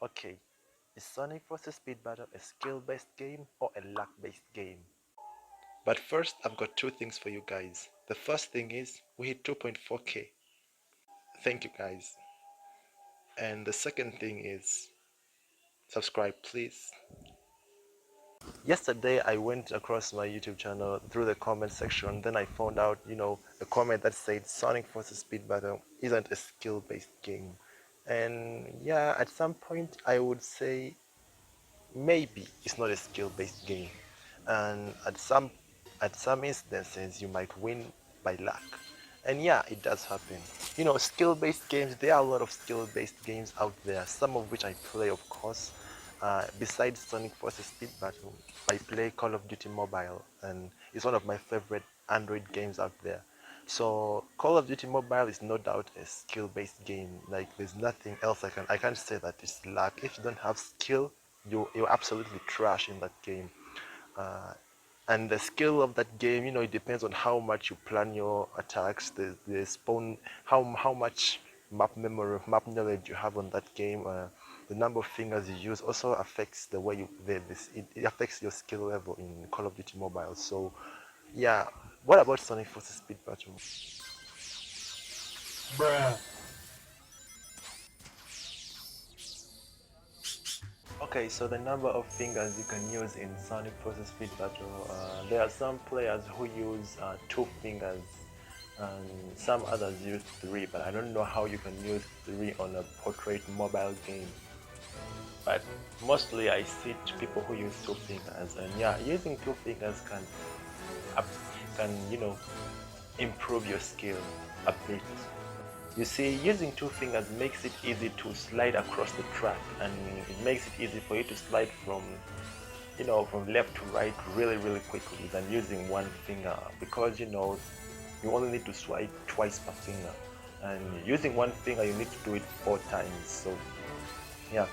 Okay, is Sonic vs. Speed Battle a skill-based game or a luck-based game? But first, I've got two things for you guys. The first thing is we hit 2.4k. Thank you guys. And the second thing is subscribe, please. Yesterday, I went across my YouTube channel through the comment section. Then I found out, a comment that said Sonic vs. Speed Battle isn't a skill-based game. And yeah, at some point, I would say maybe it's not a skill-based game, and at some instances you might win by luck. And yeah, it does happen. Skill-based games, there are a lot of skill-based games out there, some of which I play, of course. Besides Sonic vs. Speed Battle, I play Call of Duty Mobile, and it's one of my favorite Android games out there. So Call of Duty Mobile is no doubt a skill-based game. Like, there's nothing else I can't say that it's luck. If you don't have skill, you're absolutely trash in that game. Uh, and the skill of that game, it depends on how much you plan your attacks, the spawn, how much map memory, map knowledge you have on that game. The number of fingers you use also affects the way it affects your skill level in Call of Duty Mobile. So yeah, what about Sonic vs. Speed Battle? Bruh. Okay, so the number of fingers you can use in Sonic vs. Speed Battle, there are some players who use 2 fingers, and some others use 3, but I don't know how you can use 3 on a portrait mobile game. But mostly I see people who use 2 fingers, and yeah, using 2 fingers can improve your skill a bit. You see, using 2 fingers makes it easy to slide across the track, and it makes it easy for you to slide from left to right really, really quickly than using 1 finger, because you only need to swipe twice per finger, and using 1 finger you need to do it 4 times. So yeah,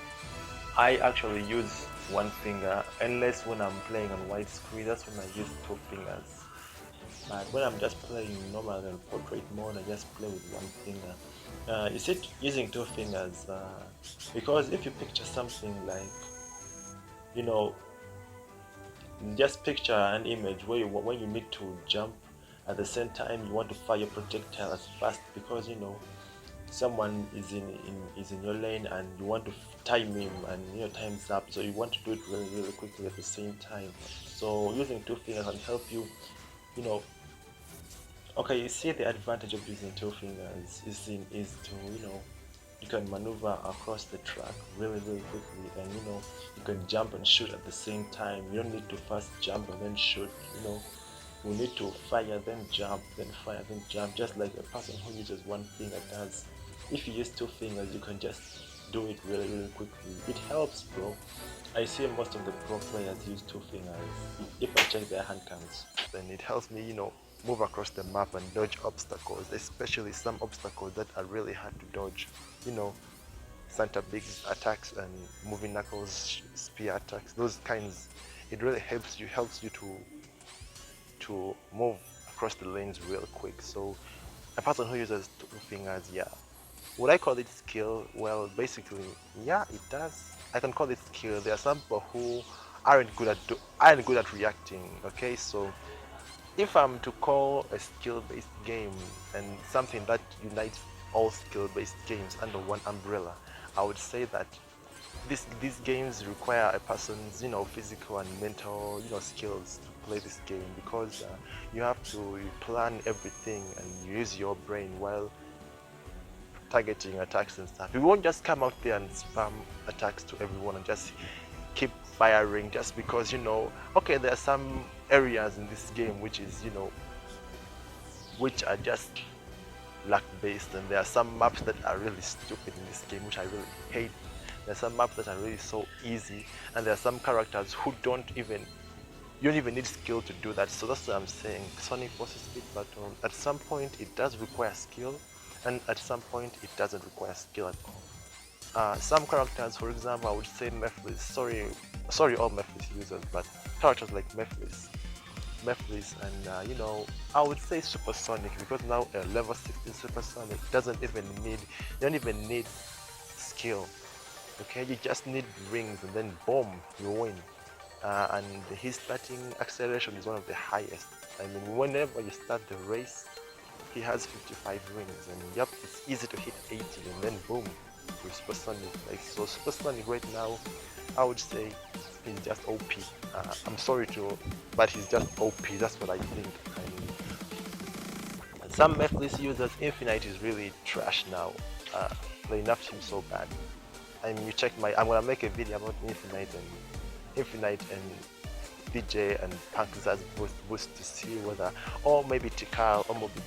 I actually use 1 finger unless when I'm playing on widescreen. That's when I use 2 fingers. But when I'm just playing normal and portrait mode, I just play with 1 finger. You see, using 2 fingers, because if you picture something like, you know, just picture an image where when you need to jump at the same time you want to fire your projectile as fast, because someone is in your lane and you want to time him, and time's up, so you want to do it really, really quickly at the same time. So using 2 fingers can help you. you know Okay, you see, the advantage of using 2 fingers is to you can maneuver across the track really, really quickly, and you can jump and shoot at the same time. You don't need to first jump and then shoot. You need to fire, then jump, then fire, then jump, just like a person who uses 1 finger does. If you use 2 fingers, you can just do it really, really quickly. It helps, bro. I see most of the pro players use 2 fingers. If I check their hand counts, then it helps me, move across the map and dodge obstacles, especially some obstacles that are really hard to dodge. You know, Santa Big's attacks and moving knuckles, spear attacks, those kinds. It really helps you to move across the lanes real quick. So a person who uses 2 fingers, yeah. Would I call it skill? Well, basically, yeah, it does. I can call it skill. There are some people who aren't good at reacting. Okay, so if I'm to call a skill-based game and something that unites all skill-based games under one umbrella, I would say that these games require a person's physical and mental skills to play this game, because you have to plan everything and you use your brain while targeting attacks and stuff. You won't just come out there and spam attacks to everyone and just keep firing just because okay, there are some areas in this game which are just luck based, and there are some maps that are really stupid in this game which I really hate. There are some maps that are really so easy, and there are some characters who you don't even need skill to do that. So that's what I'm saying. Sonic vs. Speed Battle, at some point it does require skill, and at some point it doesn't require skill at all. Some characters, for example, I would say Mephiles. Sorry, all Mephiles users, but characters like Mephiles, and I would say Supersonic, because now level 16 Supersonic you don't even need skill. Okay, you just need rings and then boom, you win. And his starting acceleration is one of the highest. I mean, whenever you start the race, he has 55 rings, and yep, it's easy to hit 80, and then boom, with supersonic. Like so, supersonic right now, I would say he's just OP. I'm sorry to, but he's just OP. That's what I think. And some Mephiles users, Infinite is really trash now. They nerfed him so bad. I mean, you check my. I'm gonna make a video about Infinite and DJ and Punk's boost to see whether, or maybe Tikal, or maybe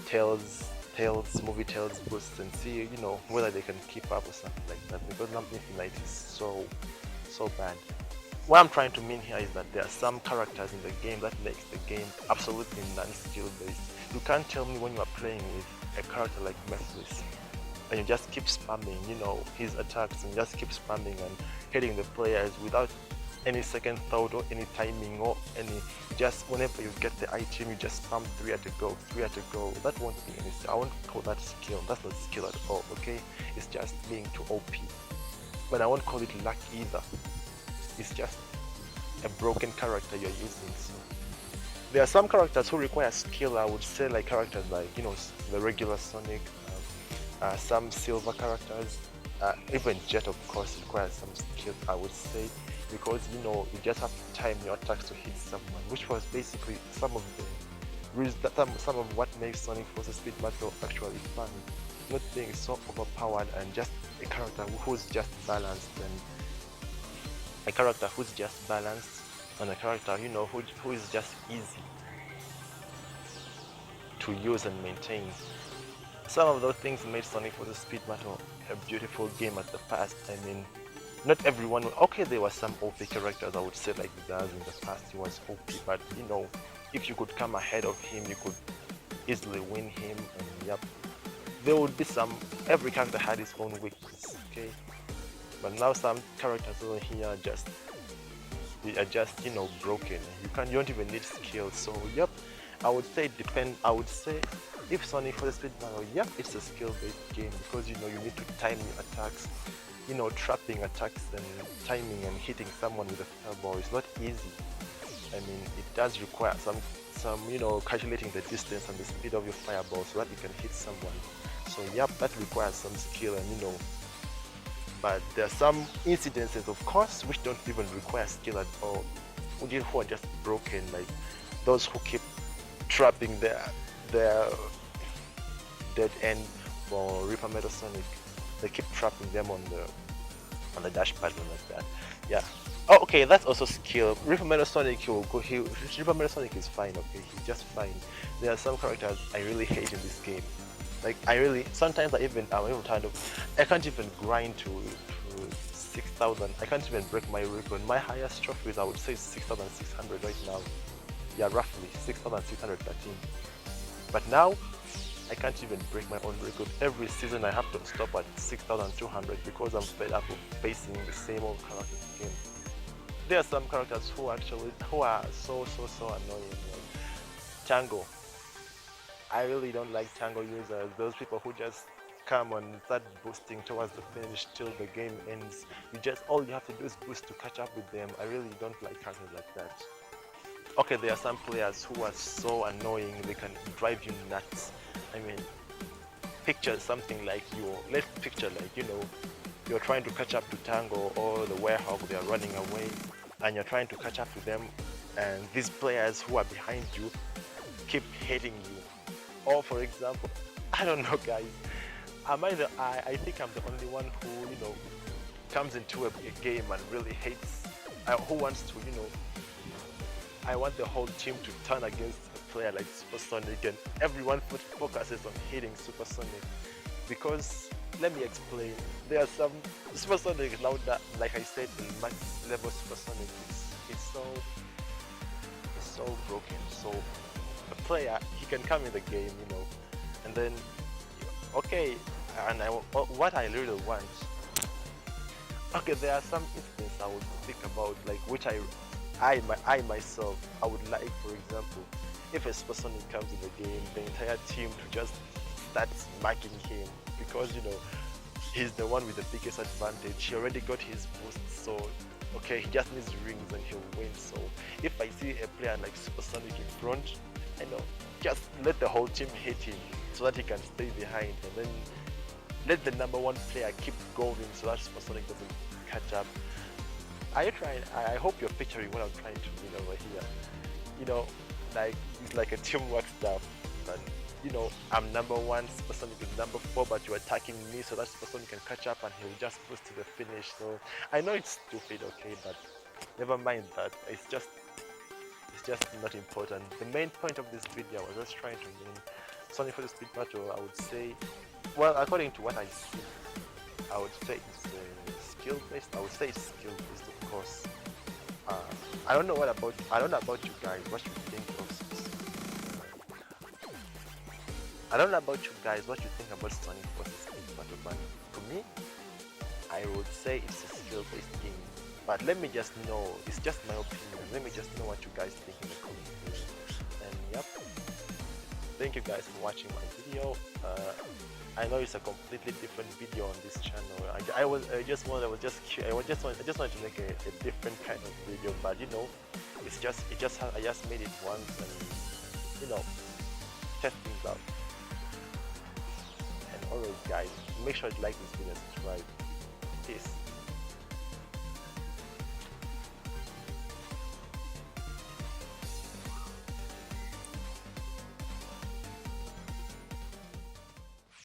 Tails, movie Tails boosts, and see, whether they can keep up or something like that, because now Infinite is so bad. What I'm trying to mean here is that there are some characters in the game that makes the game absolutely non-skill based. You can't tell me when you are playing with a character like Mephiles and you just keep spamming, his attacks, and just keep spamming and hitting the players without any second thought or any timing or any, just whenever you get the item, you just spam 3 at a go. That won't be any, I won't call that skill. That's not skill at all, okay? It's just being too OP. But I won't call it luck either. It's just a broken character you're using. So there are some characters who require skill. I would say, like characters like, the regular Sonic, some silver characters, even Jet, of course, requires some skill, I would say, because you just have to time your attacks to hit someone, which was basically some of what makes Sonic vs Speed Battle actually fun. Not being so overpowered, and just a character who's just balanced, and a character who's just balanced, and a character who is just easy to use and maintain. Some of those things made Sonic vs Speed Battle a beautiful game at the past. I mean, not everyone. Okay, there were some OP characters, I would say, like Zaz in the past. He was OP, but if you could come ahead of him, you could easily win him. And yep, there would be some. Every character had his own weakness. Okay, but now some characters over here are just broken. You don't even need skills. So yep, I would say I would say if Sonic vs Speed Battle, yep, it's a skill-based game, because you need to time your attacks. Trapping attacks and timing and hitting someone with a fireball is not easy. I mean, it does require some calculating the distance and the speed of your fireball so that you can hit someone. So yep, that requires some skill, and but there are some incidences, of course, which don't even require skill at all, who are just broken, like those who keep trapping their dead end for Reaper Metal Sonic. They keep trapping them on the dash pad like that. Yeah. Oh, okay, that's also skill. Reaper Metal Sonic, Reaper Metal Sonic is fine. Okay, he's just fine. There are some characters I really hate in this game. Like sometimes I'm even tired of. I can't even grind to 6,000. I can't even break my record. My highest trophy is, I would say, 6,600 right now. Yeah, roughly 6,613. But now I can't even break my own record. Every season I have to stop at 6,200 because I'm fed up of facing the same old characters again. There are some characters who are so annoying, like Tango. I really don't like Tango users. Those people who just come and start boosting towards the finish till the game ends. All you have to do is boost to catch up with them. I really don't like characters like that. Okay, there are some players who are so annoying, they can drive you nuts. I mean, picture something like let's picture like, you're trying to catch up to Tango or the Werehog, they are running away, and you're trying to catch up to them, and these players who are behind you keep hitting you. Or for example, I don't know, guys, I think I'm the only one who, comes into a game and really hates, who wants to, I want the whole team to turn against a player like Supersonic, and everyone focuses on hitting Supersonic. Because, let me explain, there are some Supersonic now that, like I said, the max level Supersonic is so broken. So a player, he can come in the game, and then, okay, and what I really want, okay, there are some instances I would think about, like, which I myself, I would like, for example, if a Supersonic comes in the game, the entire team to just start smacking him, because he's the one with the biggest advantage. He already got his boost, so okay, he just needs rings and he'll win. So if I see a player like Supersonic in front, I know, just let the whole team hit him so that he can stay behind, and then let the number one player keep going so that Supersonic doesn't catch up. I hope you're picturing what I'm trying to mean over here. You know, like it's like a teamwork stuff. But you know, I'm number one, Supersonic is number 4, but you're attacking me so that Supersonic can catch up and he'll just boost to the finish. So I know it's stupid, okay, but never mind that. It's just not important. The main point of this video, I was just trying to mean Sonic for the Speed Battle. I would say, well, according to what I see, I would say it's skill based. I would say it's skill based, of course. I don't know about you guys. What you think of? I don't know about you guys. What you think about Sonic versus Speed Battle? But for me, I would say it's a skill based game. But let me just know. It's just my opinion. Let me just know what you guys think in the comments below. And yep. Thank you guys for watching my video. I know it's a completely different video on this channel. I just wanted to make a different kind of video, but you know, I just made it once and you know, test things out. And always guys, make sure to like this video and subscribe. Peace.